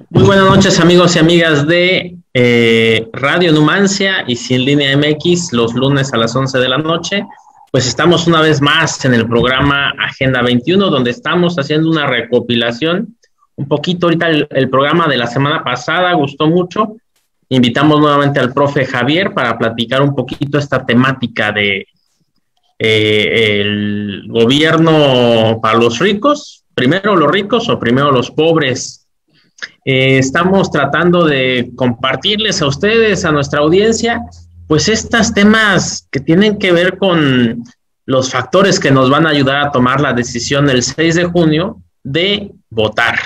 Muy buenas noches, amigos y amigas de Radio Numancia y Sin Línea MX, los lunes a las 11 de la noche. Pues estamos una vez más en el programa Agenda 21, donde estamos haciendo una recopilación. Un poquito ahorita el programa de la semana pasada gustó mucho. Invitamos nuevamente al profe Javier para platicar un poquito esta temática de el gobierno para los ricos. Primero los ricos o primero los pobres. Estamos tratando de compartirles a ustedes, a nuestra audiencia, pues estos temas que tienen que ver con los factores que nos van a ayudar a tomar la decisión el 6 de junio de votar.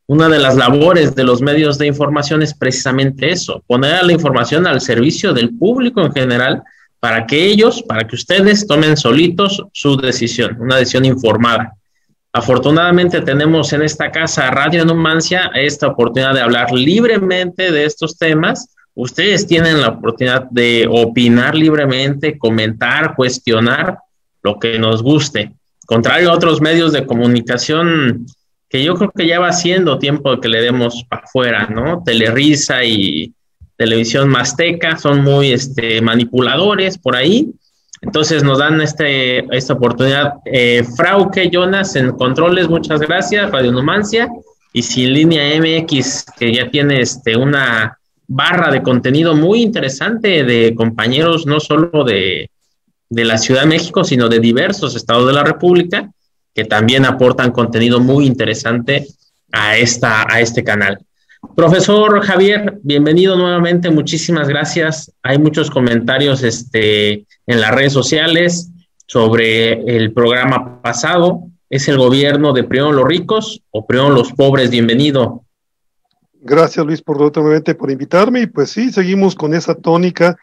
Una de las labores de los medios de información es precisamente eso, poner a la información al servicio del público en general para que ustedes tomen solitos su decisión, una decisión informada. Afortunadamente tenemos en esta casa Radio Numancia esta oportunidad de hablar libremente de estos temas. Ustedes tienen la oportunidad de opinar libremente, comentar, cuestionar lo que nos guste. Contrario a otros medios de comunicación que yo creo que ya va siendo tiempo de que le demos para afuera, ¿no? Telerisa y Televisión Mazteca son muy manipuladores por ahí. Entonces nos dan esta oportunidad. Frauke Jonas en controles, muchas gracias, Radio Numancia, y Sin Línea MX, que ya tiene una barra de contenido muy interesante de compañeros no solo de la Ciudad de México, sino de diversos estados de la República, que también aportan contenido muy interesante a este canal. Profesor Javier, bienvenido nuevamente, muchísimas gracias. Hay muchos comentarios en las redes sociales sobre el programa pasado. ¿Es el gobierno de primero los ricos o primero los pobres? Bienvenido. Gracias, Luis, nuevamente por invitarme. Y pues sí, seguimos con esa tónica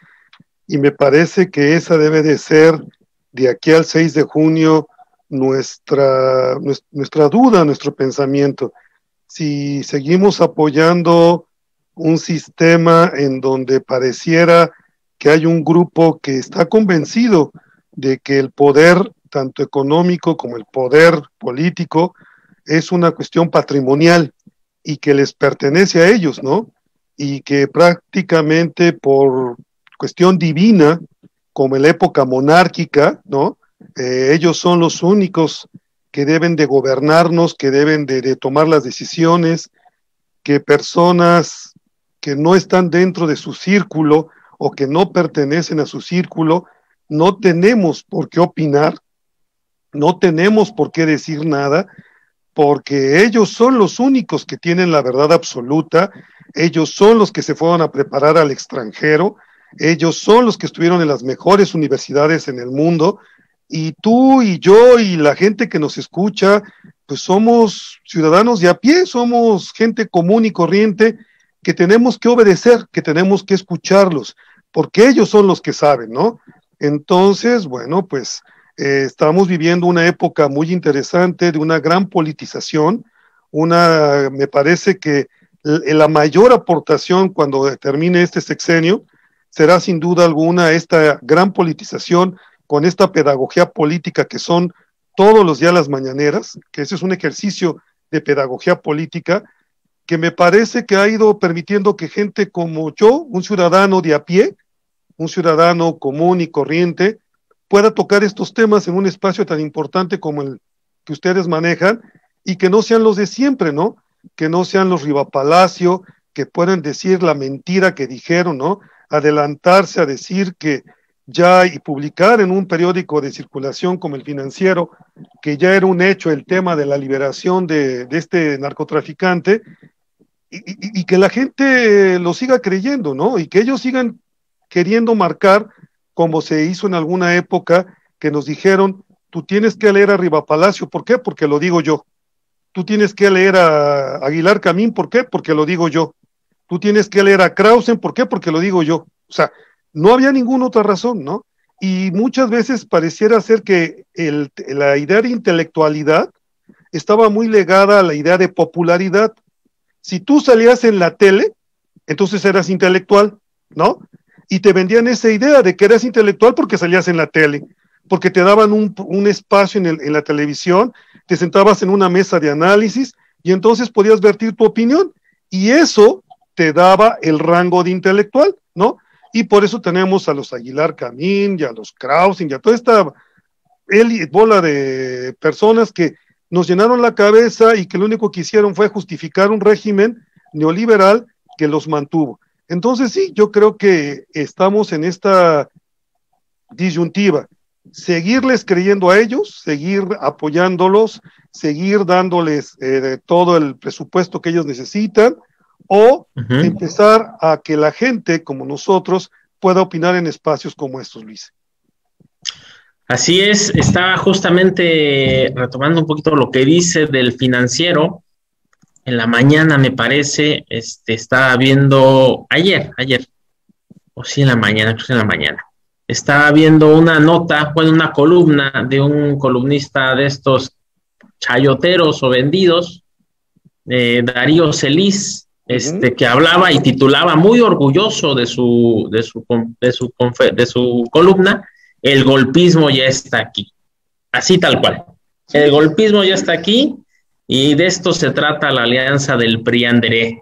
y me parece que esa debe de ser de aquí al 6 de junio nuestra duda, nuestro pensamiento. Si seguimos apoyando un sistema en donde pareciera que hay un grupo que está convencido de que el poder, tanto económico como el poder político, es una cuestión patrimonial y que les pertenece a ellos, ¿no? Y que prácticamente por cuestión divina, como en la época monárquica, ¿no? Ellos son los únicos que deben de gobernarnos, que deben de tomar las decisiones, que personas que no están dentro de su círculo o que no pertenecen a su círculo, no tenemos por qué opinar, no tenemos por qué decir nada, porque ellos son los únicos que tienen la verdad absoluta, ellos son los que se fueron a preparar al extranjero, ellos son los que estuvieron en las mejores universidades en el mundo, y tú y yo y la gente que nos escucha, pues somos ciudadanos de a pie, somos gente común y corriente que tenemos que obedecer, que tenemos que escucharlos, porque ellos son los que saben, ¿no? Entonces, bueno, pues estamos viviendo una época muy interesante de una gran politización, me parece que la mayor aportación cuando termine este sexenio será sin duda alguna esta gran politización con esta pedagogía política que son todos los días las mañaneras, que ese es un ejercicio de pedagogía política, que me parece que ha ido permitiendo que gente como yo, un ciudadano de a pie, un ciudadano común y corriente, pueda tocar estos temas en un espacio tan importante como el que ustedes manejan, y que no sean los de siempre, ¿no? Que no sean los Rivapalacio, que pueden decir la mentira que dijeron, ¿no? Adelantarse a decir que ya y publicar en un periódico de circulación como El Financiero, que ya era un hecho el tema de la liberación de este narcotraficante, y que la gente lo siga creyendo, ¿no? Y que ellos sigan queriendo marcar, como se hizo en alguna época, que nos dijeron, tú tienes que leer a Rivapalacio, ¿por qué? Porque lo digo yo. Tú tienes que leer a Aguilar Camín, ¿por qué? Porque lo digo yo. Tú tienes que leer a Krausen, ¿por qué? Porque lo digo yo. O sea, no había ninguna otra razón, ¿no? Y muchas veces pareciera ser que la idea de intelectualidad estaba muy ligada a la idea de popularidad. Si tú salías en la tele, entonces eras intelectual, ¿no? Y te vendían esa idea de que eras intelectual porque salías en la tele, porque te daban un espacio en la televisión, te sentabas en una mesa de análisis, y entonces podías vertir tu opinión, y eso te daba el rango de intelectual, ¿no? Y por eso tenemos a los Aguilar Camín, y a los Kraussing, y a toda esta bola de personas que nos llenaron la cabeza y que lo único que hicieron fue justificar un régimen neoliberal que los mantuvo. Entonces sí, yo creo que estamos en esta disyuntiva, seguirles creyendo a ellos, seguir apoyándolos, seguir dándoles todo el presupuesto que ellos necesitan, o empezar a que la gente como nosotros pueda opinar en espacios como estos, Luis. Así es, estaba justamente retomando un poquito lo que dice del Financiero. En la mañana, me parece, estaba viendo, ayer, o sí en la mañana, creo que en la mañana, estaba viendo una nota, bueno, una columna de un columnista de estos chayoteros o vendidos, Darío Celis, que hablaba y titulaba muy orgulloso de su columna: el golpismo ya está aquí. Así tal cual. El golpismo ya está aquí, y de esto se trata la alianza del PRI-ANDERE.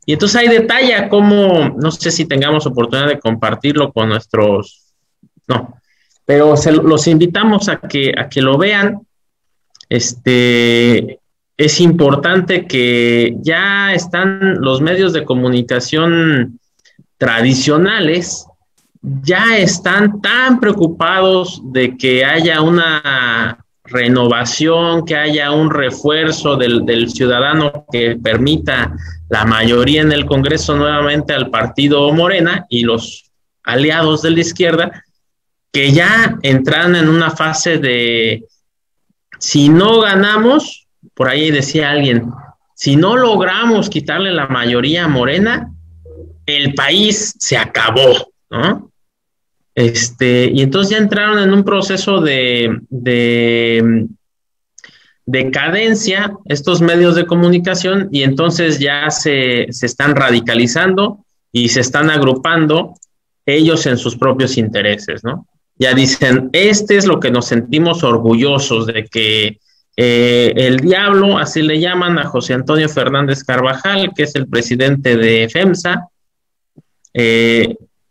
Y entonces ahí detalla cómo, no sé si tengamos oportunidad de compartirlo con nuestros, no, pero los invitamos a que lo vean. Es importante que ya están los medios de comunicación tradicionales, ya están tan preocupados de que haya una renovación, que haya un refuerzo del ciudadano que permita la mayoría en el Congreso nuevamente al partido Morena y los aliados de la izquierda, que ya entran en una fase de, si no ganamos, por ahí decía alguien, si no logramos quitarle la mayoría a Morena, el país se acabó, ¿no? Y entonces ya entraron en un proceso de decadencia estos medios de comunicación, y entonces ya se están radicalizando y se están agrupando ellos en sus propios intereses, ¿no? Ya dicen, es lo que nos sentimos orgullosos de que el diablo, así le llaman a José Antonio Fernández Carvajal, que es el presidente de FEMSA,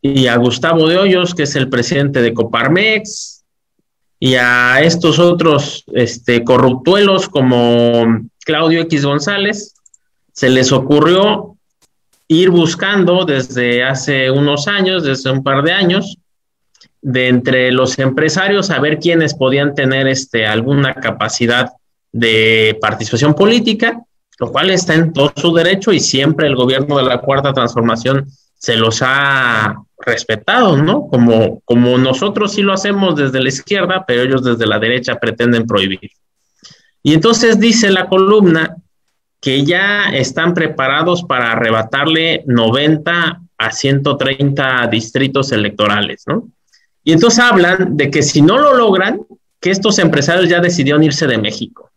y a Gustavo de Hoyos, que es el presidente de Coparmex, y a estos otros corruptuelos como Claudio X González, se les ocurrió ir buscando desde hace unos años, desde un par de años, de entre los empresarios, a ver quiénes podían tener alguna capacidad de participación política, lo cual está en todo su derecho, y siempre el gobierno de la Cuarta Transformación se los ha respetado, ¿no? Como nosotros sí lo hacemos desde la izquierda, pero ellos desde la derecha pretenden prohibir. Y entonces dice la columna que ya están preparados para arrebatarle 90 a 130 distritos electorales, ¿no? Y entonces hablan de que si no lo logran, que estos empresarios ya decidieron irse de México.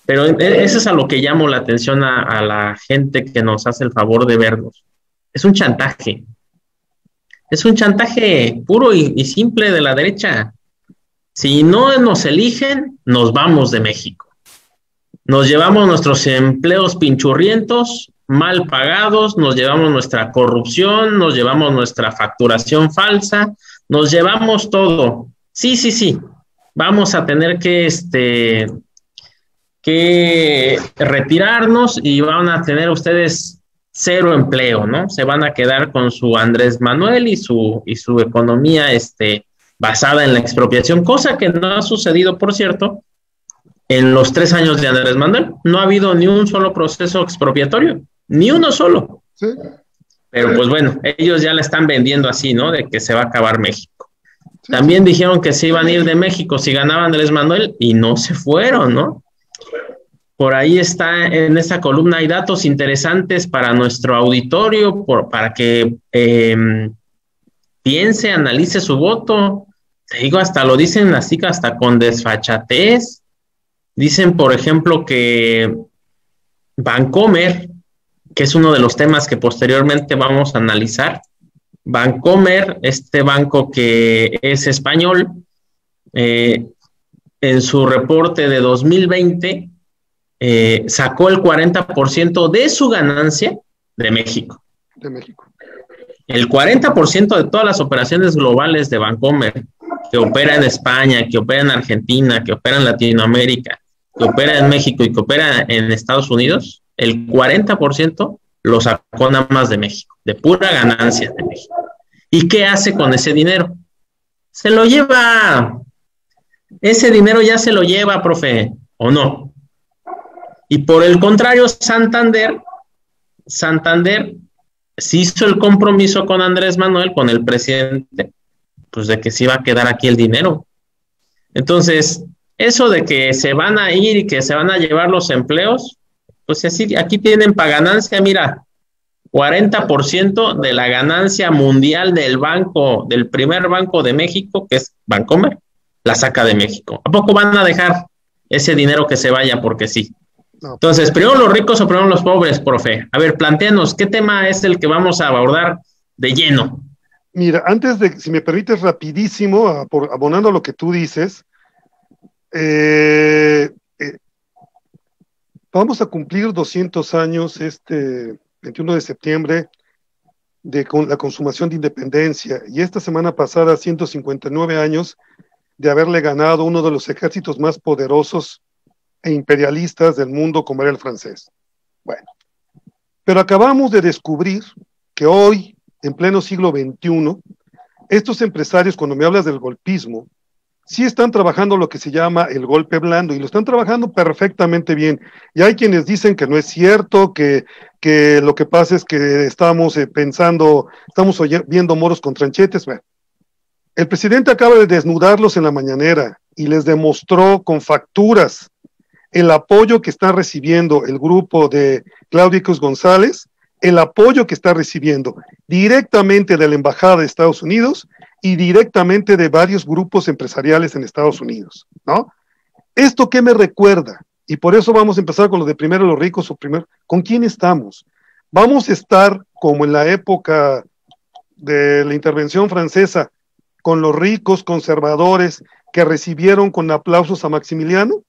Pero eso es a lo que llamo la atención a la gente que nos hace el favor de vernos. Es un chantaje. Es un chantaje puro y simple de la derecha. Si no nos eligen, nos vamos de México. Nos llevamos nuestros empleos pinchurrientos, mal pagados, nos llevamos nuestra corrupción, nos llevamos nuestra facturación falsa, nos llevamos todo. Sí. Vamos a tener que retirarnos, y van a tener ustedes cero empleo, ¿no? Se van a quedar con su Andrés Manuel y su economía basada en la expropiación, cosa que no ha sucedido, por cierto, en los 3 años de Andrés Manuel. No ha habido ni un solo proceso expropiatorio, ni uno solo. Sí. Pero pues bueno, ellos ya la están vendiendo así, ¿no? De que se va a acabar México. Sí. También dijeron que se iban a ir de México si ganaba Andrés Manuel, y no se fueron, ¿no? Por ahí está, en esta columna hay datos interesantes para nuestro auditorio, para que piense, analice su voto. Te digo, hasta lo dicen así, hasta con desfachatez. Dicen, por ejemplo, que Bancomer, que es uno de los temas que posteriormente vamos a analizar, Bancomer, este banco que es español, en su reporte de 2020, sacó el 40% de su ganancia de México. De México. El 40% de todas las operaciones globales de Bancomer, que opera en España, que opera en Argentina, que opera en Latinoamérica, que opera en México y que opera en Estados Unidos, el 40% lo sacó nada más de México, de pura ganancia de México. ¿Y qué hace con ese dinero? Se lo lleva. Ese dinero ya se lo lleva, profe, ¿o no? Y por el contrario, Santander sí hizo el compromiso con Andrés Manuel, con el presidente, pues de que se iba a quedar aquí el dinero. Entonces, eso de que se van a ir y que se van a llevar los empleos, pues así, aquí tienen para ganancia, mira, 40% de la ganancia mundial del banco, del primer banco de México, que es Bancomer, la saca de México. ¿A poco van a dejar ese dinero que se vaya porque sí? No. Entonces, ¿primero los ricos o primero los pobres, profe? A ver, plantéanos, ¿qué tema es el que vamos a abordar de lleno? Mira, antes de, si me permites rapidísimo, abonando lo que tú dices, vamos a cumplir 200 años este 21 de septiembre de la consumación de independencia, y esta semana pasada 159 años de haberle ganado uno de los ejércitos más poderosos e imperialistas del mundo, como era el francés. Bueno, pero acabamos de descubrir que hoy, en pleno siglo XXI, estos empresarios, cuando me hablas del golpismo, sí están trabajando lo que se llama el golpe blando, y lo están trabajando perfectamente bien. Y hay quienes dicen que no es cierto, que lo que pasa es que estamos viendo moros con tranchetes. Bueno, el presidente acaba de desnudarlos en la mañanera y les demostró con facturas el apoyo que está recibiendo el grupo de Claudio X González, el apoyo que está recibiendo directamente de la Embajada de Estados Unidos y directamente de varios grupos empresariales en Estados Unidos, ¿no? ¿Esto qué me recuerda? Y por eso vamos a empezar con lo de primero los ricos o primero, ¿con quién estamos? Vamos a estar como en la época de la intervención francesa, con los ricos conservadores que recibieron con aplausos a Maximiliano,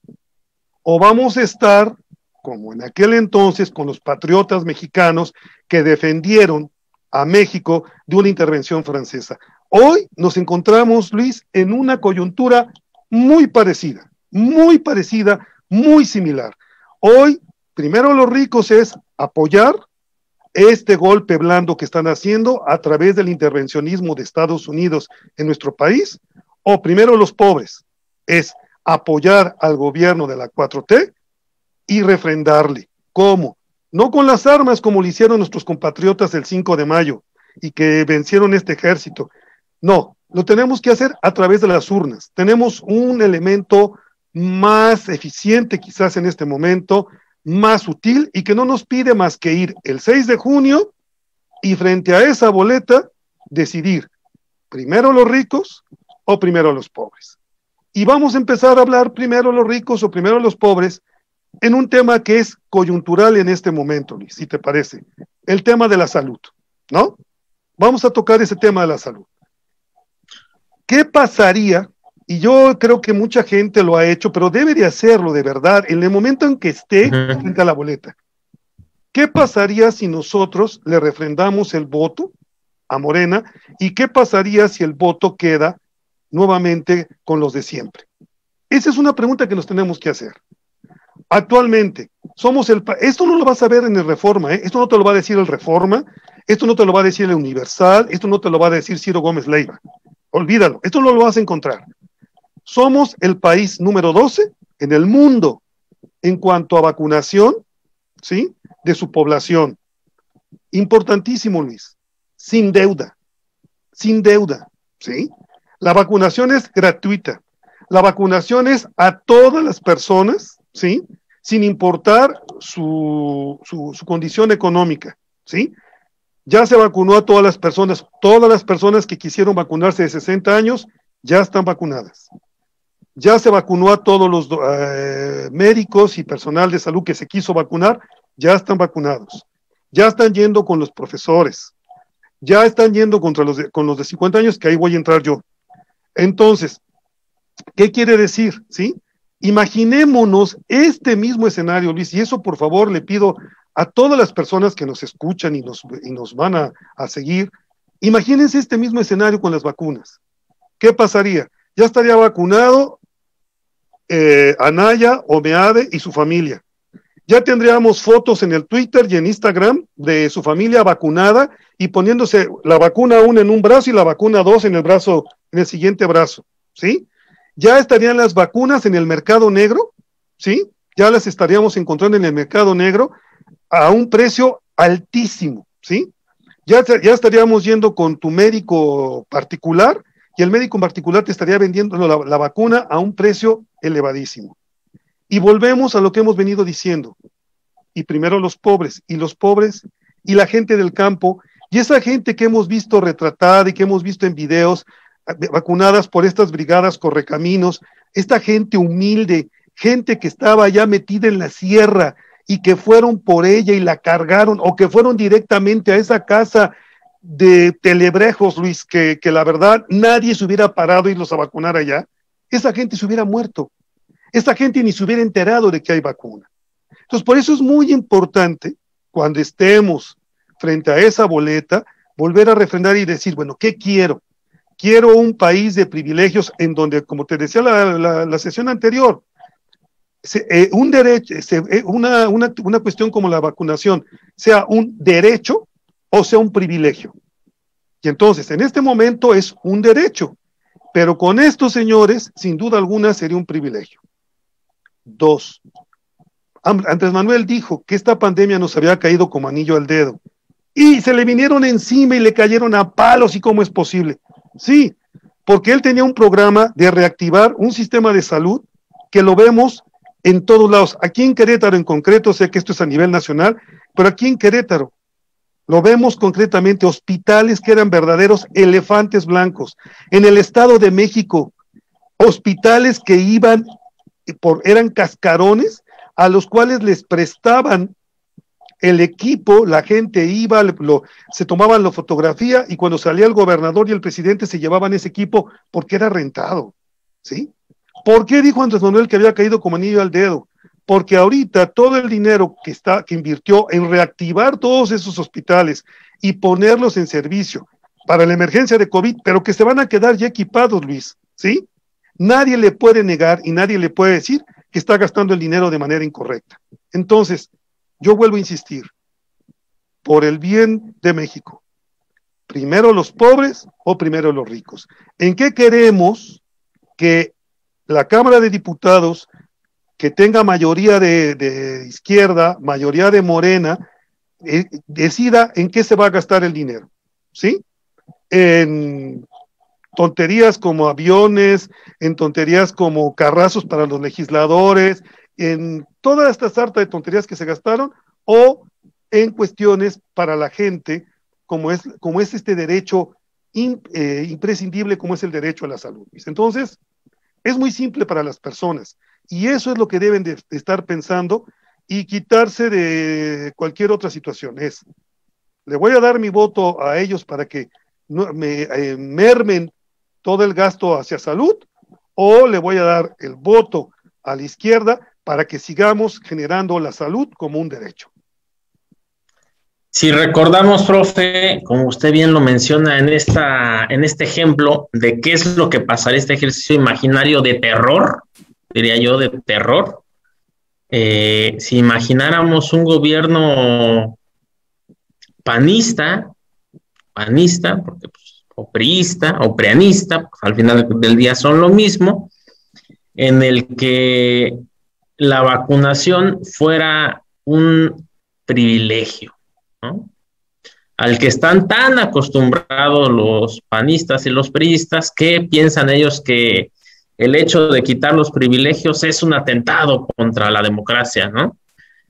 o vamos a estar como en aquel entonces con los patriotas mexicanos que defendieron a México de una intervención francesa. Hoy nos encontramos, Luis, en una coyuntura muy parecida, muy similar. Hoy, primero los ricos es apoyar este golpe blando que están haciendo a través del intervencionismo de Estados Unidos en nuestro país, o primero los pobres es apoyar al gobierno de la 4T y refrendarle. ¿Cómo? No con las armas como lo hicieron nuestros compatriotas el 5 de mayo y que vencieron este ejército. No, lo tenemos que hacer a través de las urnas. Tenemos un elemento más eficiente quizás en este momento, más útil y que no nos pide más que ir el 6 de junio y frente a esa boleta decidir primero los ricos o primero los pobres. Y vamos a empezar a hablar primero los ricos o primero los pobres en un tema que es coyuntural en este momento, Luis, si te parece, el tema de la salud, ¿no? Vamos a tocar ese tema de la salud. ¿Qué pasaría? Y yo creo que mucha gente lo ha hecho, pero debe de hacerlo de verdad en el momento en que esté frente a la boleta. ¿Qué pasaría si nosotros le refrendamos el voto a Morena? ¿Y qué pasaría si el voto queda nuevamente con los de siempre? Esa es una pregunta que nos tenemos que hacer. Actualmente, esto no lo vas a ver en el Reforma, esto no te lo va a decir el Reforma, esto no te lo va a decir el Universal, esto no te lo va a decir Ciro Gómez Leiva. Olvídalo, esto no lo vas a encontrar. Somos el país número 12 en el mundo en cuanto a vacunación, ¿sí?, de su población. Importantísimo, Luis. Sin deuda, ¿sí? La vacunación es gratuita. La vacunación es a todas las personas, ¿sí?, sin importar su condición económica, ¿sí? Ya se vacunó a todas las personas que quisieron vacunarse de 60 años, ya están vacunadas. Ya se vacunó a todos los médicos y personal de salud que se quiso vacunar, ya están vacunados. Ya están yendo con los profesores, ya están yendo con los de 50 años, que ahí voy a entrar yo. Entonces, ¿qué quiere decir? ¿Sí? Imaginémonos este mismo escenario, Luis, y eso por favor le pido a todas las personas que nos escuchan y nos van a seguir. Imagínense este mismo escenario con las vacunas. ¿Qué pasaría? Ya estaría vacunado Anaya, Omeade y su familia. Ya tendríamos fotos en el Twitter y en Instagram de su familia vacunada y poniéndose la vacuna 1 en un brazo y la vacuna 2 en el siguiente brazo, ¿sí? Ya estarían las vacunas en el mercado negro, ¿sí? Ya las estaríamos encontrando en el mercado negro a un precio altísimo, ¿sí? Ya estaríamos yendo con tu médico particular y el médico en particular te estaría vendiendo la vacuna a un precio elevadísimo. Y volvemos a lo que hemos venido diciendo. Y primero los pobres y la gente del campo, y esa gente que hemos visto retratada y que hemos visto en videos vacunadas por estas brigadas correcaminos, esta gente humilde, gente que estaba ya metida en la sierra y que fueron por ella y la cargaron, o que fueron directamente a esa casa de Telebrejos, Luis, que la verdad nadie se hubiera parado y los a vacunar allá. Esa gente se hubiera muerto. Esta gente ni se hubiera enterado de que hay vacuna. Entonces, por eso es muy importante, cuando estemos frente a esa boleta, volver a refrendar y decir, bueno, ¿qué quiero? Quiero un país de privilegios en donde, como te decía la sesión anterior, un derecho, una cuestión como la vacunación, sea un derecho o sea un privilegio. Y entonces, en este momento es un derecho, pero con estos señores, sin duda alguna, sería un privilegio. 2. Andrés Manuel dijo que esta pandemia nos había caído como anillo al dedo y se le vinieron encima y le cayeron a palos. ¿Y cómo es posible? Sí, porque él tenía un programa de reactivar un sistema de salud que lo vemos en todos lados. Aquí en Querétaro en concreto, sé que esto es a nivel nacional, pero aquí en Querétaro lo vemos concretamente, hospitales que eran verdaderos elefantes blancos. En el Estado de México, hospitales que eran cascarones a los cuales les prestaban el equipo, la gente iba, se tomaban la fotografía y cuando salía el gobernador y el presidente se llevaban ese equipo porque era rentado, ¿sí? ¿Por qué dijo Andrés Manuel que había caído como anillo al dedo? Porque ahorita todo el dinero que invirtió en reactivar todos esos hospitales y ponerlos en servicio para la emergencia de COVID, pero que se van a quedar ya equipados, Luis, ¿sí? Nadie le puede negar y nadie le puede decir que está gastando el dinero de manera incorrecta. Entonces, yo vuelvo a insistir, por el bien de México, primero los pobres o primero los ricos. ¿En qué queremos que la Cámara de Diputados, que tenga mayoría de izquierda, mayoría de Morena, decida en qué se va a gastar el dinero? ¿Sí? En tonterías como aviones, en tonterías como carrazos para los legisladores, en toda esta sarta de tonterías que se gastaron, o en cuestiones para la gente, como es este derecho imprescindible, como es el derecho a la salud. Entonces, es muy simple para las personas, y eso es lo que deben de estar pensando, y quitarse de cualquier otra situación. Le voy a dar mi voto a ellos para que me mermen todo el gasto hacia salud, o le voy a dar el voto a la izquierda para que sigamos generando la salud como un derecho. Si recordamos, profe, como usted bien lo menciona en este ejemplo de qué es lo que pasaría, este ejercicio imaginario de terror, diría yo, de terror, si imagináramos un gobierno panista, porque pues, o priista o preanista, pues, al final del día son lo mismo, en el que la vacunación fuera un privilegio, ¿no? Al que están tan acostumbrados los panistas y los priistas que piensan ellos que el hecho de quitar los privilegios es un atentado contra la democracia, ¿no?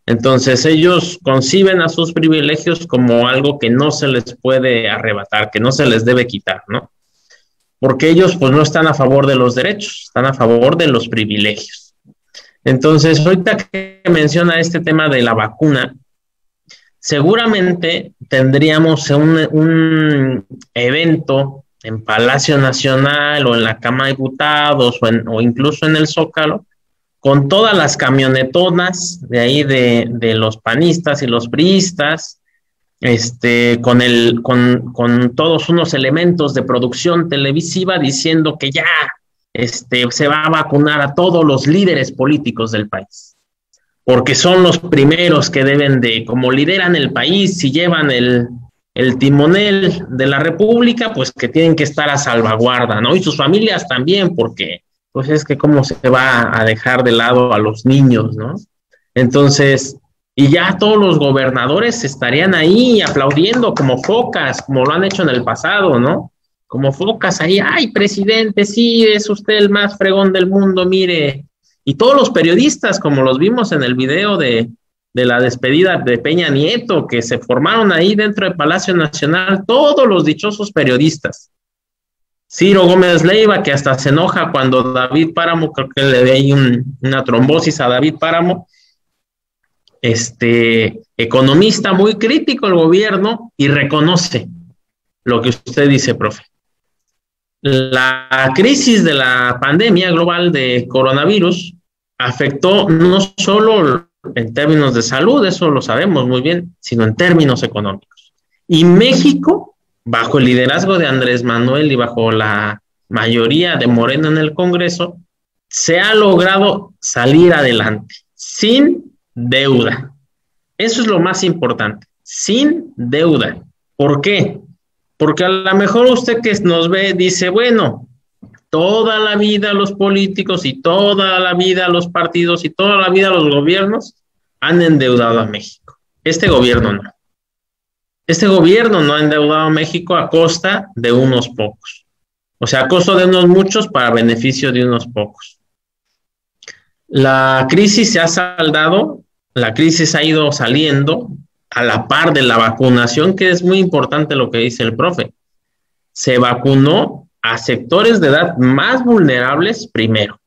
Entonces ellos conciben a sus privilegios como algo que no se les puede arrebatar, que no se les debe quitar, ¿no? Porque ellos pues no están a favor de los derechos, están a favor de los privilegios. Entonces, ahorita que menciona este tema de la vacuna, seguramente tendríamos un evento en Palacio Nacional o en la Cámara de Diputados o incluso en el Zócalo, con todas las camionetonas de ahí de los panistas y los priistas, con todos unos elementos de producción televisiva diciendo que ya se va a vacunar a todos los líderes políticos del país, porque son los primeros que deben de, como lideran el país y llevan el timonel de la república, pues que tienen que estar a salvaguarda, ¿no? Y sus familias también, porque pues es que cómo se va a dejar de lado a los niños, ¿no? Entonces, y ya todos los gobernadores estarían ahí aplaudiendo como focas, como lo han hecho en el pasado, ¿no? Como focas ahí, ay, presidente, sí, es usted el más fregón del mundo, mire. Y todos los periodistas, como los vimos en el video de la despedida de Peña Nieto, que se formaron ahí dentro del Palacio Nacional, todos los dichosos periodistas. Ciro Gómez Leiva, que hasta se enoja cuando David Páramo, creo que le ve ahí una trombosis a David Páramo, economista muy crítico del gobierno y reconoce lo que usted dice, profe. La crisis de la pandemia global de coronavirus afectó no solo en términos de salud, eso lo sabemos muy bien, sino en términos económicos. Y México, bajo el liderazgo de Andrés Manuel y bajo la mayoría de Morena en el Congreso, se ha logrado salir adelante, sin deuda. Eso es lo más importante, sin deuda. ¿Por qué? Porque a lo mejor usted que nos ve dice, bueno, toda la vida los políticos y toda la vida los partidos y toda la vida los gobiernos han endeudado a México. Este gobierno no. Este gobierno no ha endeudado a México a costa de unos pocos. O sea, a costa de unos muchos para beneficio de unos pocos. La crisis se ha saldado, la crisis ha ido saliendo a la par de la vacunación, que es muy importante lo que dice el profe. Se vacunó a sectores de edad más vulnerables primero.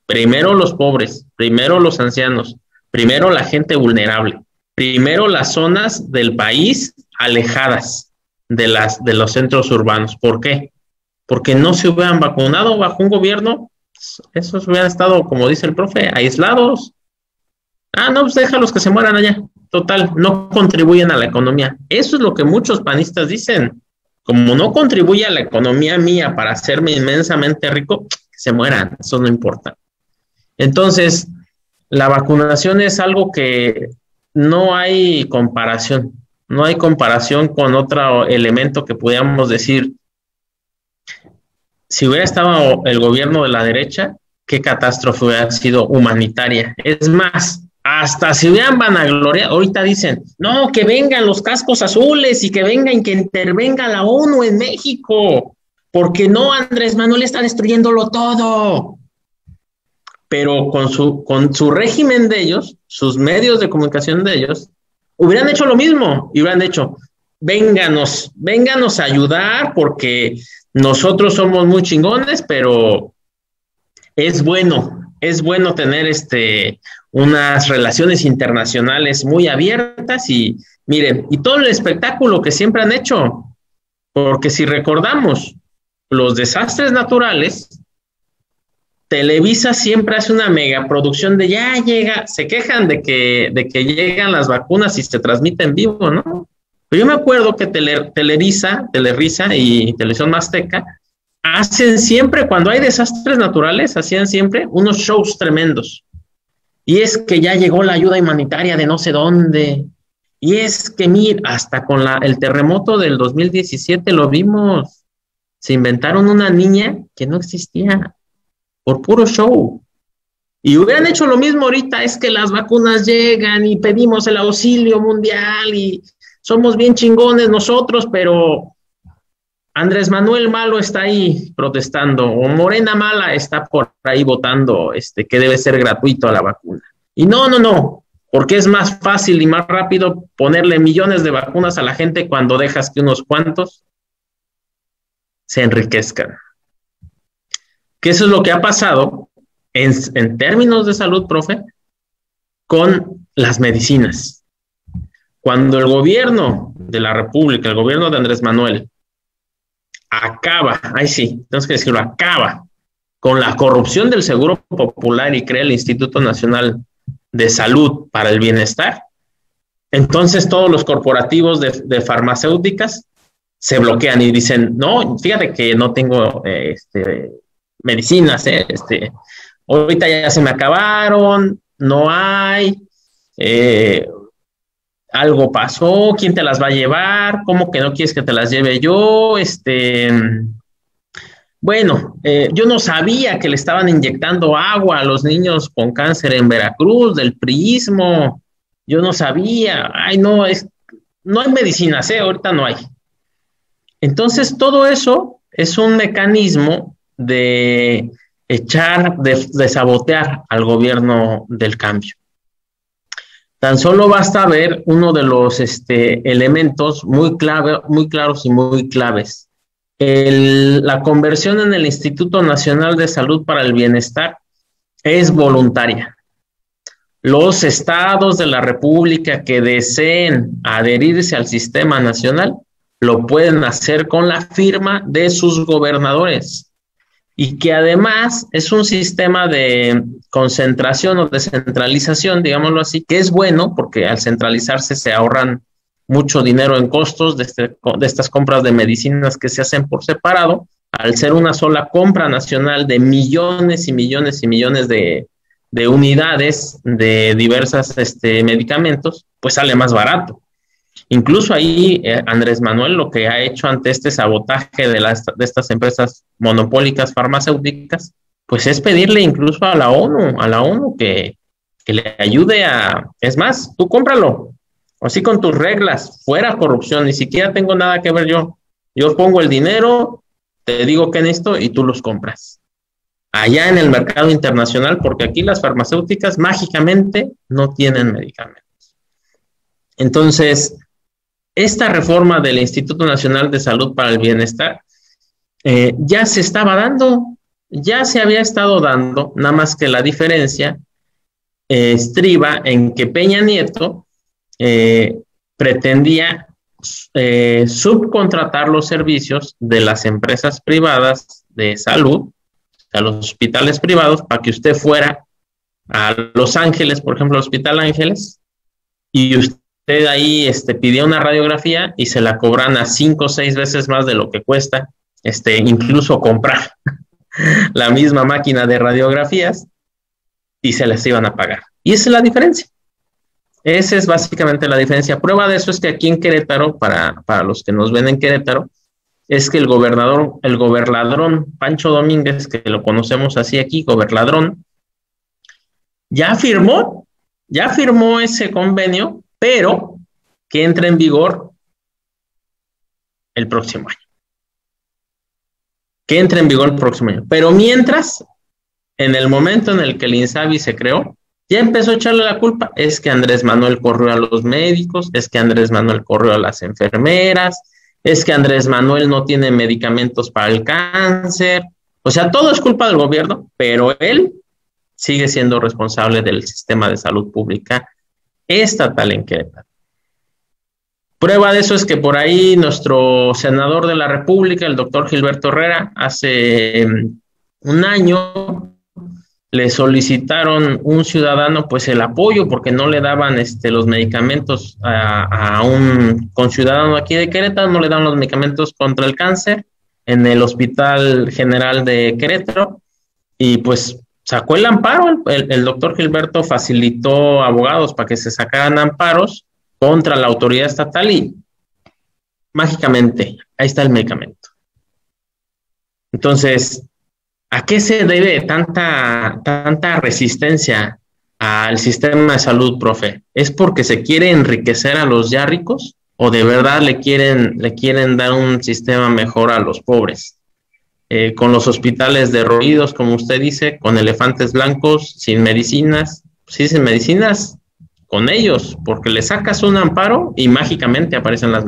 Primero los pobres, primero los ancianos, primero la gente vulnerable, primero las zonas del país alejadas de los centros urbanos. ¿Por qué? Porque no se hubieran vacunado bajo un gobierno, esos hubieran estado, como dice el profe, aislados. Ah, no, pues déjalos que se mueran allá. Total, no contribuyen a la economía. Eso es lo que muchos panistas dicen. Como no contribuye a la economía mía para hacerme inmensamente rico, que se mueran, eso no importa. Entonces, la vacunación es algo que no hay comparación. No hay comparación con otro elemento que pudiéramos decir. Si hubiera estado el gobierno de la derecha, qué catástrofe hubiera sido humanitaria. Es más, hasta si hubieran vanagloriado, ahorita dicen, no, que vengan los cascos azules y que vengan, que intervenga la ONU en México, porque no, Andrés Manuel está destruyéndolo todo. Pero con su régimen de ellos, sus medios de comunicación de ellos, hubieran hecho lo mismo, y hubieran dicho, vénganos a ayudar, porque nosotros somos muy chingones, pero es bueno tener unas relaciones internacionales muy abiertas y miren, y todo el espectáculo que siempre han hecho, porque si recordamos los desastres naturales, Televisa siempre hace una megaproducción de ya llega, se quejan de que llegan las vacunas y se transmiten en vivo, ¿no? Pero yo me acuerdo que Telerisa y Televisión Azteca hacen siempre, cuando hay desastres naturales, hacían siempre unos shows tremendos. Y es que ya llegó la ayuda humanitaria de no sé dónde. Y es que, mira, hasta con el terremoto del 2017 lo vimos. Se inventaron una niña que no existía por puro show. Y hubieran hecho lo mismo ahorita, es que las vacunas llegan y pedimos el auxilio mundial y somos bien chingones nosotros, pero Andrés Manuel malo está ahí protestando, o Morena mala está por ahí votando que debe ser gratuito la vacuna. Y no, porque es más fácil y más rápido ponerle millones de vacunas a la gente cuando dejas que unos cuantos se enriquezcan. Que eso es lo que ha pasado en términos de salud, profe, con las medicinas. Cuando el gobierno de la República, el gobierno de Andrés Manuel, acaba con la corrupción del Seguro Popular y crea el Instituto Nacional de Salud para el Bienestar, entonces todos los corporativos de farmacéuticas se bloquean y dicen, no, fíjate que no tengo medicinas, ahorita ya se me acabaron, no hay, algo pasó, ¿quién te las va a llevar? ¿Cómo que no quieres que te las lleve yo? Bueno, yo no sabía que le estaban inyectando agua a los niños con cáncer en Veracruz, del priismo. Yo no sabía. Ay, no, no hay medicinas, ahorita no hay. Entonces, todo eso es un mecanismo de de sabotear al gobierno del cambio. Tan solo basta ver uno de los elementos muy claros y muy claves. La conversión en el Instituto Nacional de Salud para el Bienestar es voluntaria. Los estados de la República que deseen adherirse al sistema nacional lo pueden hacer con la firma de sus gobernadores, y que además es un sistema de concentración o descentralización, digámoslo así, que es bueno porque al centralizarse se ahorran mucho dinero en costos de estas compras de medicinas que se hacen por separado. Al ser una sola compra nacional de millones y millones y millones de unidades de diversos medicamentos, pues sale más barato. Incluso ahí Andrés Manuel lo que ha hecho ante este sabotaje de estas empresas monopólicas farmacéuticas, pues es pedirle incluso a la ONU que le ayude es más, tú cómpralo, así con tus reglas, fuera corrupción, ni siquiera tengo nada que ver yo pongo el dinero, te digo que necesito y tú los compras. Allá en el mercado internacional, porque aquí las farmacéuticas mágicamente no tienen medicamentos. Entonces, esta reforma del Instituto Nacional de Salud para el Bienestar ya se estaba dando, ya se había estado dando, nada más que la diferencia estriba en que Peña Nieto pretendía subcontratar los servicios de las empresas privadas de salud, a los hospitales privados, para que usted fuera a Los Ángeles, por ejemplo, al Hospital Ángeles, y usted ahí pidió una radiografía y se la cobran a 5 o 6 veces más de lo que cuesta, incluso comprar la misma máquina de radiografías, y se les iban a pagar. Y esa es la diferencia. Esa es básicamente la diferencia. Prueba de eso es que aquí en Querétaro, para los que nos ven en Querétaro, es que el gobernadrón Pancho Domínguez, que lo conocemos así aquí, gobernadrón, ya firmó ese convenio, pero que entra en vigor el próximo año. Pero mientras, en el momento en el que el INSABI se creó, ya empezó a echarle la culpa. Es que Andrés Manuel corrió a los médicos, es que Andrés Manuel corrió a las enfermeras, es que Andrés Manuel no tiene medicamentos para el cáncer. O sea, todo es culpa del gobierno, pero él sigue siendo responsable del sistema de salud pública estatal en Querétaro. Prueba de eso es que por ahí nuestro senador de la República, el doctor Gilberto Herrera, hace un año le solicitaron un ciudadano pues el apoyo porque no le daban los medicamentos a un conciudadano aquí de Querétaro, no le daban los medicamentos contra el cáncer en el Hospital General de Querétaro, y pues sacó el amparo. El doctor Gilberto facilitó abogados para que se sacaran amparos contra la autoridad estatal y mágicamente ahí está el medicamento. Entonces, ¿a qué se debe tanta resistencia al sistema de salud, profe? ¿Es porque se quiere enriquecer a los ya ricos o de verdad le quieren dar un sistema mejor a los pobres? Con los hospitales derruidos, como usted dice, con elefantes blancos, sin medicinas. Sí, sin medicinas, con ellos, porque le sacas un amparo y mágicamente aparecen las.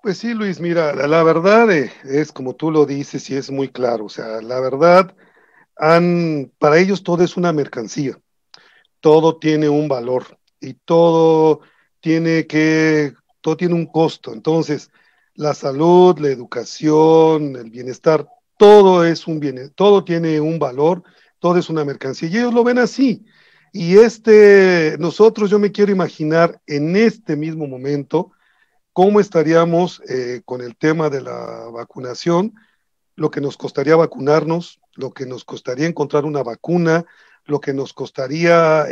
Pues sí, Luis, mira, la verdad es como tú lo dices y es muy claro. O sea, la verdad, para ellos todo es una mercancía, todo tiene un valor y todo tiene un costo. Entonces, La salud, la educación, el bienestar, todo es un bien, todo tiene un valor, todo es una mercancía, y ellos lo ven así. Y nosotros, yo me quiero imaginar en este mismo momento cómo estaríamos con el tema de la vacunación, lo que nos costaría vacunarnos, lo que nos costaría encontrar una vacuna, lo que nos costaría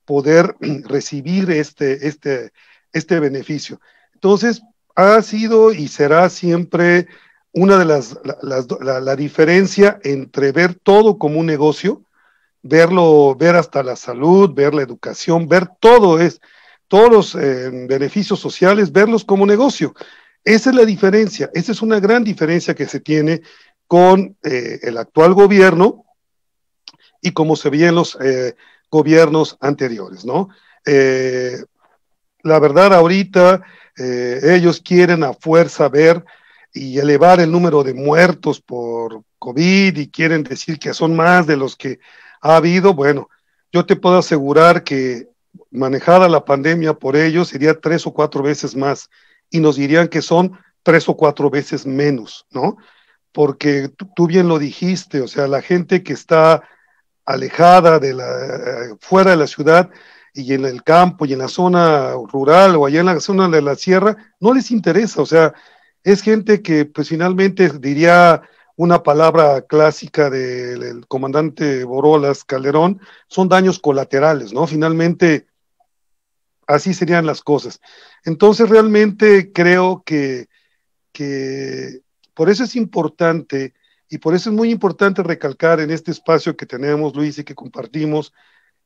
poder recibir este beneficio. Entonces, ha sido y será siempre una de la diferencia entre ver todo como un negocio, ver hasta la salud, ver la educación, ver todos los beneficios sociales, verlos como negocio. Esa es la diferencia, esa es una gran diferencia que se tiene con el actual gobierno y como se veía en los gobiernos anteriores, ¿no? La verdad, ahorita ellos quieren a fuerza ver y elevar el número de muertos por COVID y quieren decir que son más de los que ha habido. Bueno, yo te puedo asegurar que manejada la pandemia por ellos sería 3 o 4 veces más y nos dirían que son 3 o 4 veces menos, ¿no? Porque tú bien lo dijiste, o sea, la gente que está alejada fuera de la ciudad y en el campo y en la zona rural o allá en la zona de la sierra, no les interesa, o sea, es gente que pues finalmente diría una palabra clásica del comandante Borolas Calderón, son daños colaterales, ¿no? Finalmente, así serían las cosas. Entonces, realmente creo que por eso es importante y por eso es muy importante recalcar en este espacio que tenemos, Luis, y que compartimos,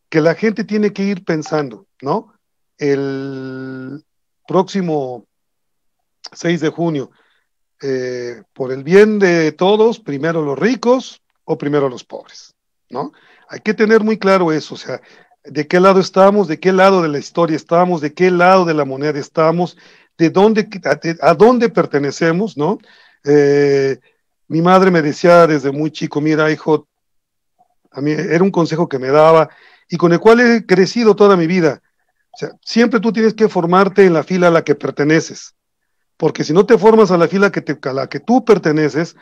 que la gente tiene que ir pensando, ¿no? El próximo 6 de junio, por el bien de todos, primero los ricos o primero los pobres, ¿no? Hay que tener muy claro eso, o sea, de qué lado estamos, de qué lado de la historia estamos, de qué lado de la moneda estamos, a dónde pertenecemos, ¿no? Mi madre me decía desde muy chico, mira, hijo, a mí era un consejo que me daba y con el cual he crecido toda mi vida. O sea, siempre tú tienes que formarte en la fila a la que perteneces, porque si no te formas a la fila a la que tú perteneces,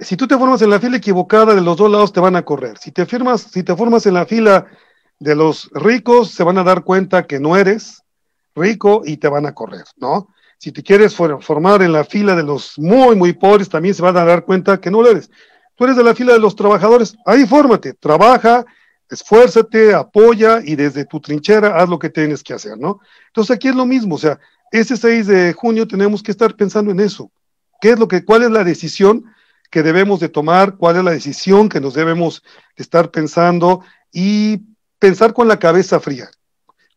si tú te formas en la fila equivocada, de los dos lados te van a correr. Si te formas en la fila de los ricos, se van a dar cuenta que no eres rico y te van a correr, ¿no? Si te quieres formar en la fila de los muy, muy pobres, también se van a dar cuenta que no lo eres. Tú eres de la fila de los trabajadores, ahí fórmate, trabaja, esfuérzate, apoya y desde tu trinchera haz lo que tienes que hacer, ¿no? Entonces aquí es lo mismo, o sea, ese 6 de junio tenemos que estar pensando en eso. ¿Cuál es la decisión que debemos de tomar? ¿Cuál es la decisión que nos debemos de estar pensando? Y pensar con la cabeza fría.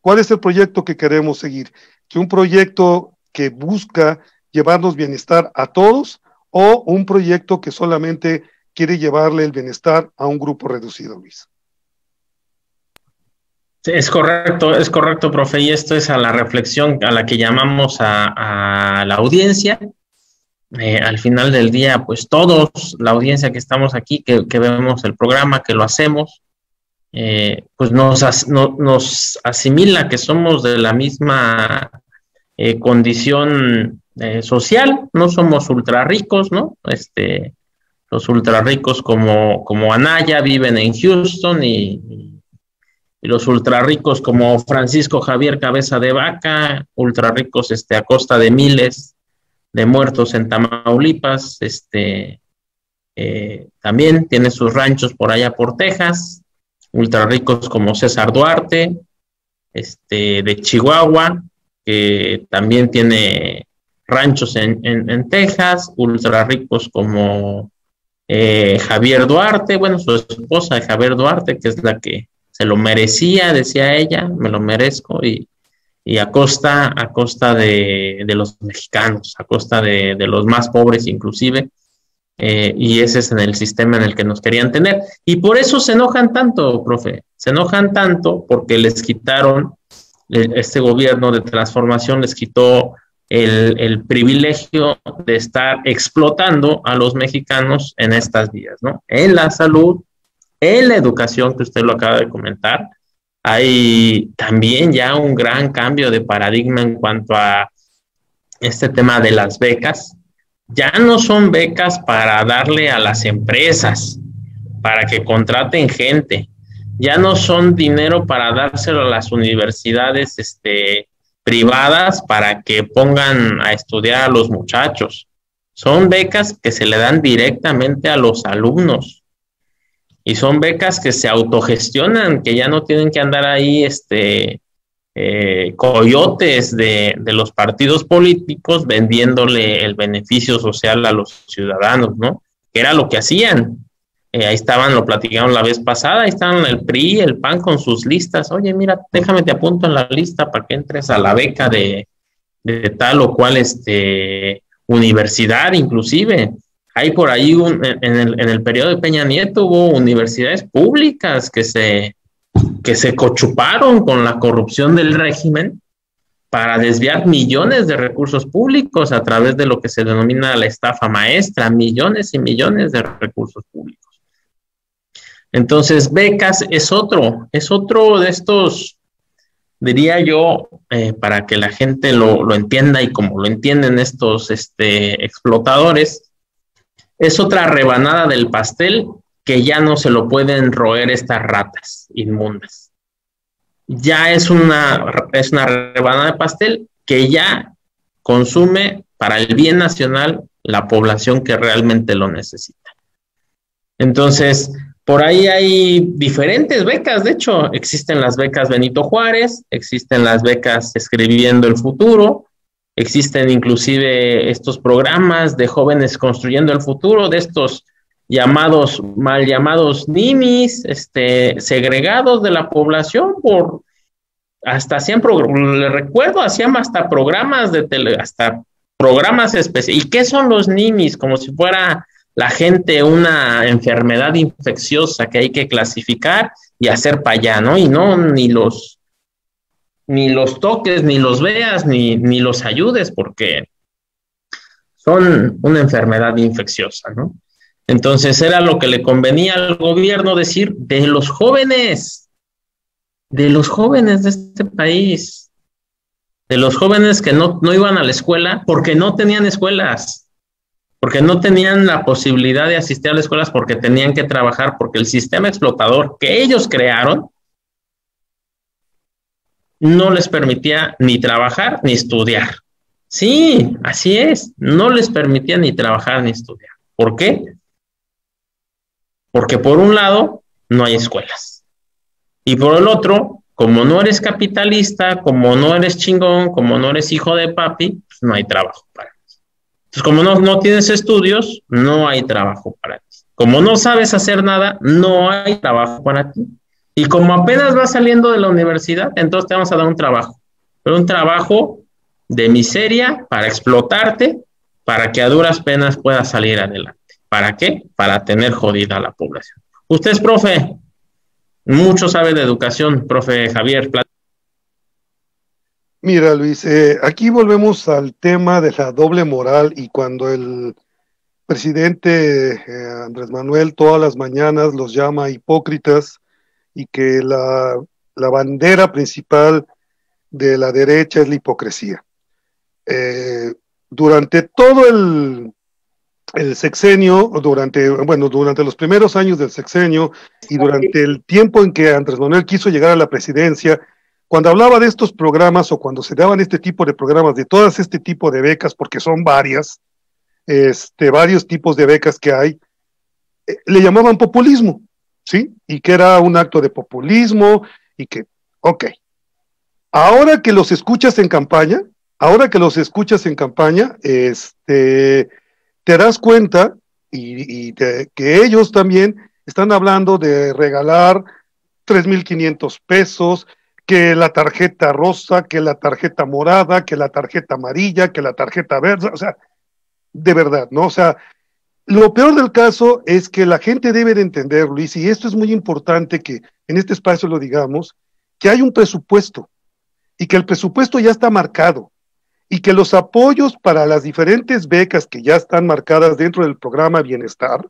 ¿Cuál es el proyecto que queremos seguir? ¿Que un proyecto que busca llevarnos bienestar a todos o un proyecto que solamente quiere llevarle el bienestar a un grupo reducido, Luis? Sí, es correcto, profe, y esto es a la reflexión a la que llamamos a la audiencia. Al final del día, pues todos, la audiencia que estamos aquí, que vemos el programa, que lo hacemos, pues nos asimila que somos de la misma condición social, no somos ultra ricos, ¿no? Los ultra ricos como Anaya viven en Houston y los ultra ricos como Francisco Javier Cabeza de Vaca, ultra ricos a costa de miles de muertos en Tamaulipas, también tiene sus ranchos por allá por Texas, ultra ricos como César Duarte, de Chihuahua, que también tiene ranchos en Texas, ultra ricos como Javier Duarte, bueno, su esposa de Javier Duarte, que es la que se lo merecía, decía ella, me lo merezco, y a costa de los mexicanos, a costa de los más pobres inclusive, y ese es en el sistema en el que nos querían tener. Y por eso se enojan tanto, profe, se enojan tanto porque les quitaron, este gobierno de transformación les quitó el privilegio de estar explotando a los mexicanos en estas vías, ¿no? En la salud, en la educación, que usted lo acaba de comentar, hay también ya un gran cambio de paradigma en cuanto a este tema de las becas, ya no son becas para darle a las empresas, para que contraten gente, ya no son dinero para dárselo a las universidades privadas para que pongan a estudiar a los muchachos. Son becas que se le dan directamente a los alumnos y son becas que se autogestionan, que ya no tienen que andar ahí coyotes de los partidos políticos vendiéndole el beneficio social a los ciudadanos, ¿no? Que era lo que hacían. Ahí estaban, lo platicaron la vez pasada, ahí estaban el PRI, el PAN con sus listas. Oye, mira, déjame te apunto en la lista para que entres a la beca de tal o cual universidad, inclusive. Hay por ahí, en el periodo de Peña Nieto, hubo universidades públicas que se cochuparon con la corrupción del régimen para desviar millones de recursos públicos a través de lo que se denomina la estafa maestra, millones y millones de recursos públicos. Entonces, becas es otro de estos, diría yo, para que la gente lo entienda y como lo entienden estos explotadores, es otra rebanada del pastel que ya no se lo pueden roer estas ratas inmundas. Ya es una rebanada de pastel que ya consume para el bien nacional la población que realmente lo necesita. Entonces, por ahí hay diferentes becas, de hecho, existen las becas Benito Juárez, existen las becas Escribiendo el Futuro, existen inclusive estos programas de jóvenes construyendo el futuro, de estos mal llamados ninis, segregados de la población hasta hacían, le recuerdo, hacían hasta programas de hasta programas especiales. ¿Y qué son los ninis? Como si fuera la gente una enfermedad infecciosa que hay que clasificar y hacer para allá, ¿no? Y no, ni los toques, ni los veas, ni los ayudes, porque son una enfermedad infecciosa, ¿no? Entonces era lo que le convenía al gobierno decir de los jóvenes de este país, de los jóvenes que no iban a la escuela porque no tenían escuelas, porque no tenían la posibilidad de asistir a las escuelas, porque tenían que trabajar, porque el sistema explotador que ellos crearon no les permitía ni trabajar ni estudiar. Sí, así es, no les permitía ni trabajar ni estudiar. ¿Por qué? Porque por un lado no hay escuelas y por el otro, como no eres capitalista, como no eres chingón, como no eres hijo de papi, pues no hay trabajo para ti. Entonces, como no tienes estudios, no hay trabajo para ti. Como no sabes hacer nada, no hay trabajo para ti. Y como apenas vas saliendo de la universidad, entonces te vamos a dar un trabajo, pero un trabajo de miseria para explotarte, para que a duras penas puedas salir adelante. ¿Para qué? Para tener jodida a la población. Usted es profe, mucho sabe de educación, profe Javier. Mira, Luis, aquí volvemos al tema de la doble moral y cuando el presidente Andrés Manuel todas las mañanas los llama hipócritas y que la bandera principal de la derecha es la hipocresía. Durante todo el sexenio, durante los primeros años del sexenio y durante el tiempo en que Andrés Manuel quiso llegar a la presidencia, cuando hablaba de estos programas o cuando se daban este tipo de programas, de todas este tipo de becas, porque son varios tipos de becas que hay, le llamaban populismo, ¿sí? Y que era un acto de populismo y que, ok. Ahora que los escuchas en campaña, te das cuenta que ellos también están hablando de regalar 3,500 pesos, que la tarjeta rosa, que la tarjeta morada, que la tarjeta amarilla, que la tarjeta verde, o sea, de verdad, ¿no? O sea, lo peor del caso es que la gente debe de entender, Luis, y esto es muy importante que en este espacio lo digamos, que hay un presupuesto y que el presupuesto ya está marcado y que los apoyos para las diferentes becas que ya están marcadas dentro del programa Bienestar,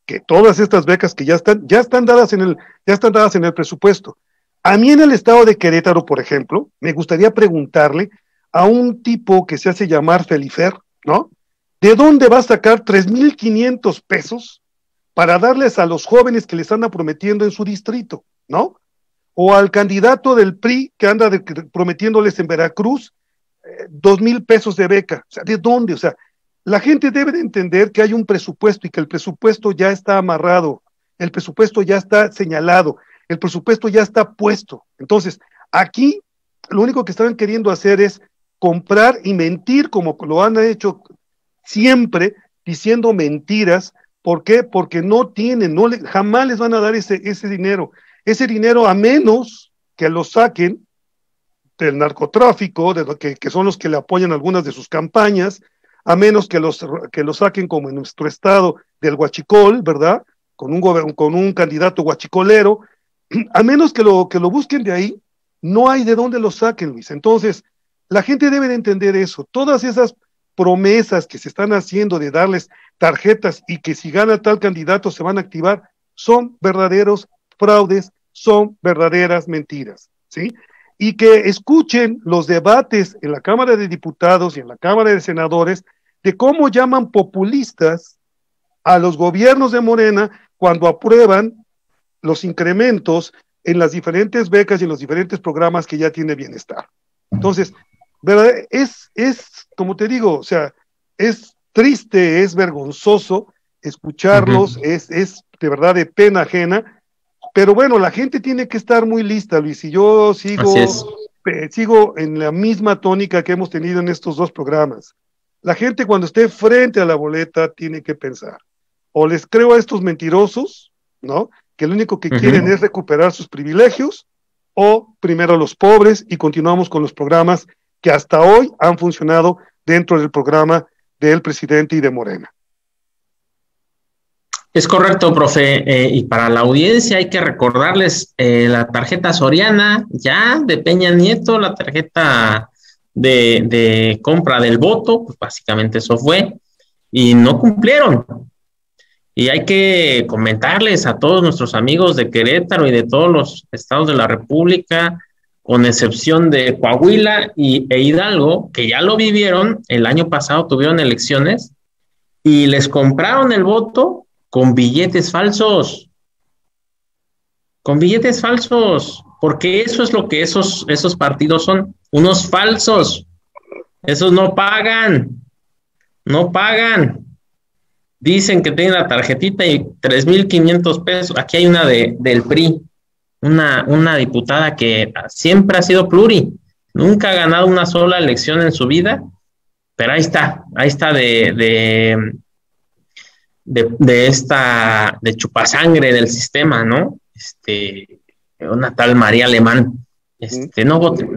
que todas estas becas que ya están dadas en el presupuesto. A mí en el estado de Querétaro, por ejemplo, me gustaría preguntarle a un tipo que se hace llamar Felifer, ¿no? ¿De dónde va a sacar 3,500 pesos para darles a los jóvenes que les anda prometiendo en su distrito, ¿no? O al candidato del PRI que anda prometiéndoles en Veracruz 2,000 pesos de beca? O sea, ¿de dónde? O sea, la gente debe de entender que hay un presupuesto y que el presupuesto ya está amarrado, el presupuesto ya está señalado, el presupuesto ya está puesto. Entonces, aquí lo único que están queriendo hacer es comprar y mentir como lo han hecho siempre, diciendo mentiras. ¿Por qué? Porque no tienen, jamás les van a dar ese dinero. Ese dinero, a menos que lo saquen del narcotráfico, que son los que le apoyan algunas de sus campañas, a menos que lo saquen, como en nuestro estado, del huachicol, ¿verdad? Con un candidato huachicolero, a menos que lo busquen de ahí, no hay de dónde lo saquen, Luis. Entonces, la gente debe de entender eso. Todas esas promesas que se están haciendo de darles tarjetas y que si gana tal candidato se van a activar, son verdaderos fraudes, son verdaderas mentiras, ¿sí? Y que escuchen los debates en la Cámara de Diputados y en la Cámara de Senadores de cómo llaman populistas a los gobiernos de Morena cuando aprueban los incrementos en las diferentes becas y en los diferentes programas que ya tiene Bienestar. Entonces, ¿verdad? Es como te digo, o sea, es triste, es vergonzoso escucharlos, es de verdad de pena ajena, pero bueno, la gente tiene que estar muy lista, Luis, y yo sigo en la misma tónica que hemos tenido en estos dos programas. La gente cuando esté frente a la boleta tiene que pensar, o les creo a estos mentirosos, ¿no? Que lo único que quieren es recuperar sus privilegios, o primero los pobres, y continuamos con los programas que hasta hoy han funcionado dentro del programa del presidente y de Morena. Es correcto, profe, y para la audiencia hay que recordarles la tarjeta Soriana, ya de Peña Nieto, la tarjeta de compra del voto, pues básicamente eso fue, y no cumplieron. Y hay que comentarles a todos nuestros amigos de Querétaro y de todos los estados de la República, con excepción de Coahuila e Hidalgo, que ya lo vivieron, el año pasado tuvieron elecciones y les compraron el voto con billetes falsos, porque eso es lo que esos partidos son, unos falsos. Esos no pagan. Dicen que tienen la tarjetita y 3,500 pesos. Aquí hay una del PRI, una diputada que siempre ha sido pluri, nunca ha ganado una sola elección en su vida, pero ahí está de chupasangre del sistema, ¿no? Una tal María Alemán. No voten,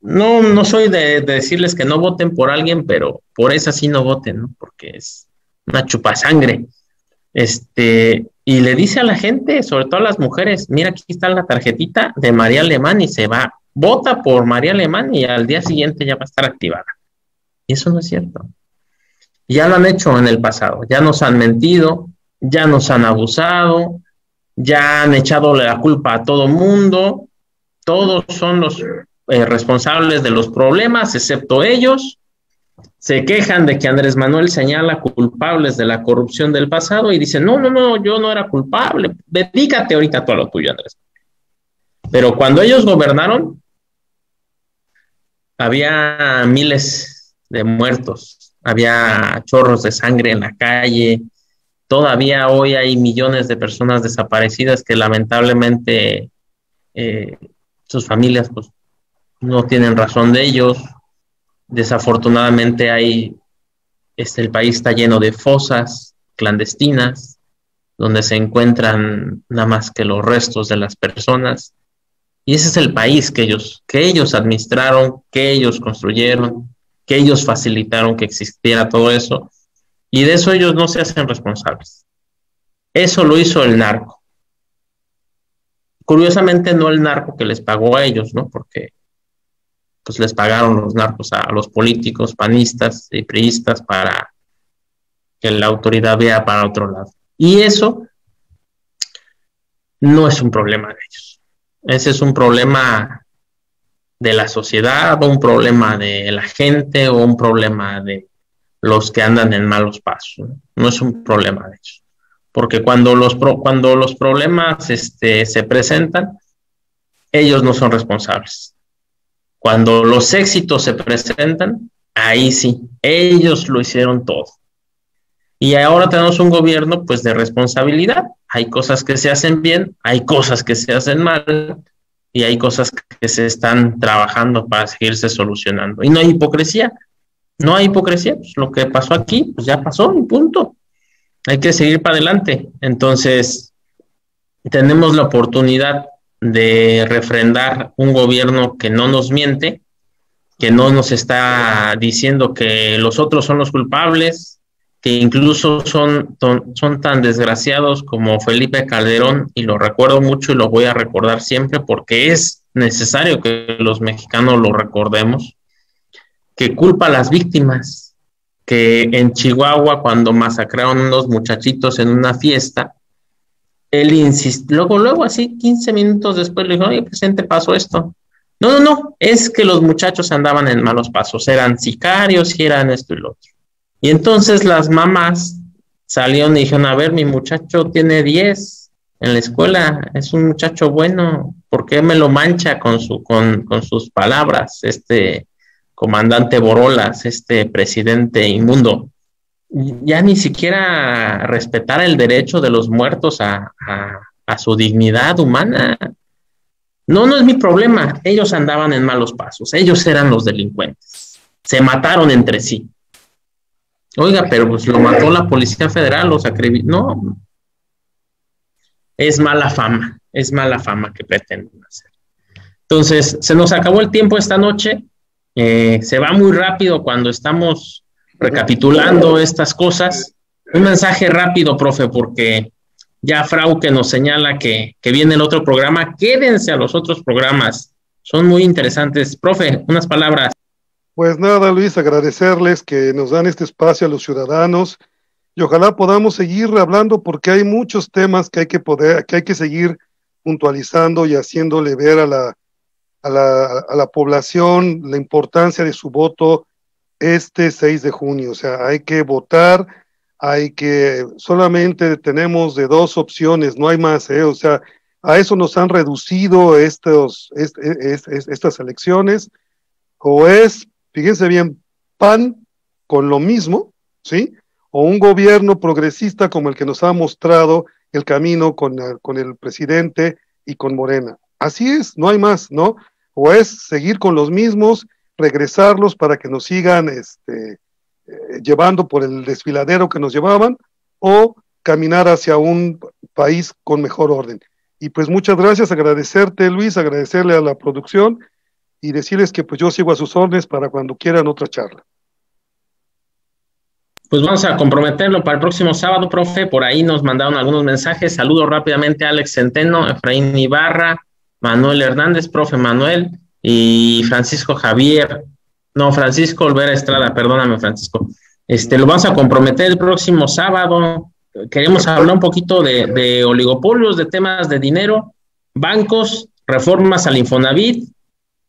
no soy de decirles que no voten por alguien, pero por esa sí no voten, ¿no? Porque es una chupasangre. Y le dice a la gente, sobre todo a las mujeres, mira, aquí está la tarjetita de María Alemán, y se va, vota por María Alemán y al día siguiente ya va a estar activada. Y eso no es cierto. Ya lo han hecho en el pasado, ya nos han mentido, ya nos han abusado, ya han echado la culpa a todo mundo, todos son los responsables de los problemas, excepto ellos. Se quejan de que Andrés Manuel señala culpables de la corrupción del pasado y dicen, no, yo no era culpable, dedícate ahorita tú a lo tuyo, Andrés. Pero cuando ellos gobernaron, había miles de muertos, había chorros de sangre en la calle, todavía hoy hay millones de personas desaparecidas que lamentablemente sus familias pues no tienen razón de ellos. Desafortunadamente el país está lleno de fosas clandestinas donde se encuentran nada más que los restos de las personas, y ese es el país que ellos administraron, que ellos construyeron, que ellos facilitaron que existiera todo eso, y de eso ellos no se hacen responsables. Eso lo hizo el narco. Curiosamente no el narco que les pagó a ellos, ¿no? Porque pues les pagaron los narcos a los políticos panistas y priistas para que la autoridad vea para otro lado. Y eso no es un problema de ellos. Ese es un problema de la sociedad, o un problema de la gente, o un problema de los que andan en malos pasos, ¿no? No es un problema de eso. Porque cuando los problemas se presentan, ellos no son responsables. Cuando los éxitos se presentan, ahí sí, ellos lo hicieron todo. Y ahora tenemos un gobierno, pues, de responsabilidad. Hay cosas que se hacen bien, hay cosas que se hacen mal, y hay cosas que se están trabajando para seguirse solucionando. Y no hay hipocresía. No hay hipocresía. Pues lo que pasó aquí, pues ya pasó, y punto. Hay que seguir para adelante. Entonces, tenemos la oportunidad de refrendar un gobierno que no nos miente, que no nos está diciendo que los otros son los culpables, que incluso son tan desgraciados como Felipe Calderón, y lo recuerdo mucho y lo voy a recordar siempre porque es necesario que los mexicanos lo recordemos, que culpa a las víctimas, que en Chihuahua, cuando masacraron a unos muchachitos en una fiesta, él insistió, luego así 15 minutos después le dijo: oye, presidente, pasó esto. No, es que los muchachos andaban en malos pasos, eran sicarios y eran esto y lo otro. Y entonces las mamás salieron y dijeron: a ver, mi muchacho tiene 10 en la escuela, es un muchacho bueno, ¿por qué me lo mancha con sus palabras este comandante Borolas, este presidente inmundo? Ya ni siquiera respetar el derecho de los muertos a su dignidad humana. No es mi problema, ellos andaban en malos pasos, ellos eran los delincuentes, se mataron entre sí. Oiga, pero pues lo mató la Policía Federal, los acribilló. No, es mala fama que pretenden hacer. Entonces, se nos acabó el tiempo esta noche, se va muy rápido cuando estamos recapitulando estas cosas. Un mensaje rápido, profe, porque ya Frauke nos señala que viene el otro programa. Quédense a los otros programas, son muy interesantes. Profe, unas palabras. Pues nada, Luis, agradecerles que nos dan este espacio a los ciudadanos y ojalá podamos seguir hablando porque hay muchos temas que hay que seguir puntualizando y haciéndole ver a la población la importancia de su voto este 6 de junio. O sea, hay que votar, solamente tenemos de dos opciones, no hay más, o sea, a eso nos han reducido estas elecciones, o es, fíjense bien, PAN con lo mismo, ¿sí? O un gobierno progresista como el que nos ha mostrado el camino con el presidente y con Morena. Así es, no hay más, ¿no? O es seguir con los mismos, regresarlos para que nos sigan llevando por el desfiladero que nos llevaban, o caminar hacia un país con mejor orden. Y pues muchas gracias, agradecerte, Luis, agradecerle a la producción y decirles que pues yo sigo a sus órdenes para cuando quieran otra charla. Pues vamos a comprometerlo para el próximo sábado, profe. Por ahí nos mandaron algunos mensajes. Saludo rápidamente a Alex Centeno, Efraín Ibarra, Manuel Hernández, profe Manuel, y Francisco Olvera Estrada, perdóname, Francisco. Lo vamos a comprometer el próximo sábado. Queremos hablar un poquito de oligopolios, de temas de dinero, bancos, reformas al Infonavit.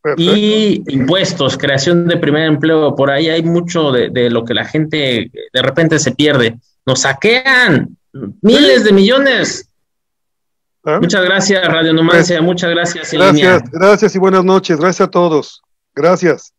Perfecto. Y impuestos, creación de primer empleo. Por ahí hay mucho de lo que la gente de repente se pierde. Nos saquean miles de millones. Muchas gracias, Radio Numancia. Muchas gracias, Gracias y buenas noches. Gracias a todos. Gracias.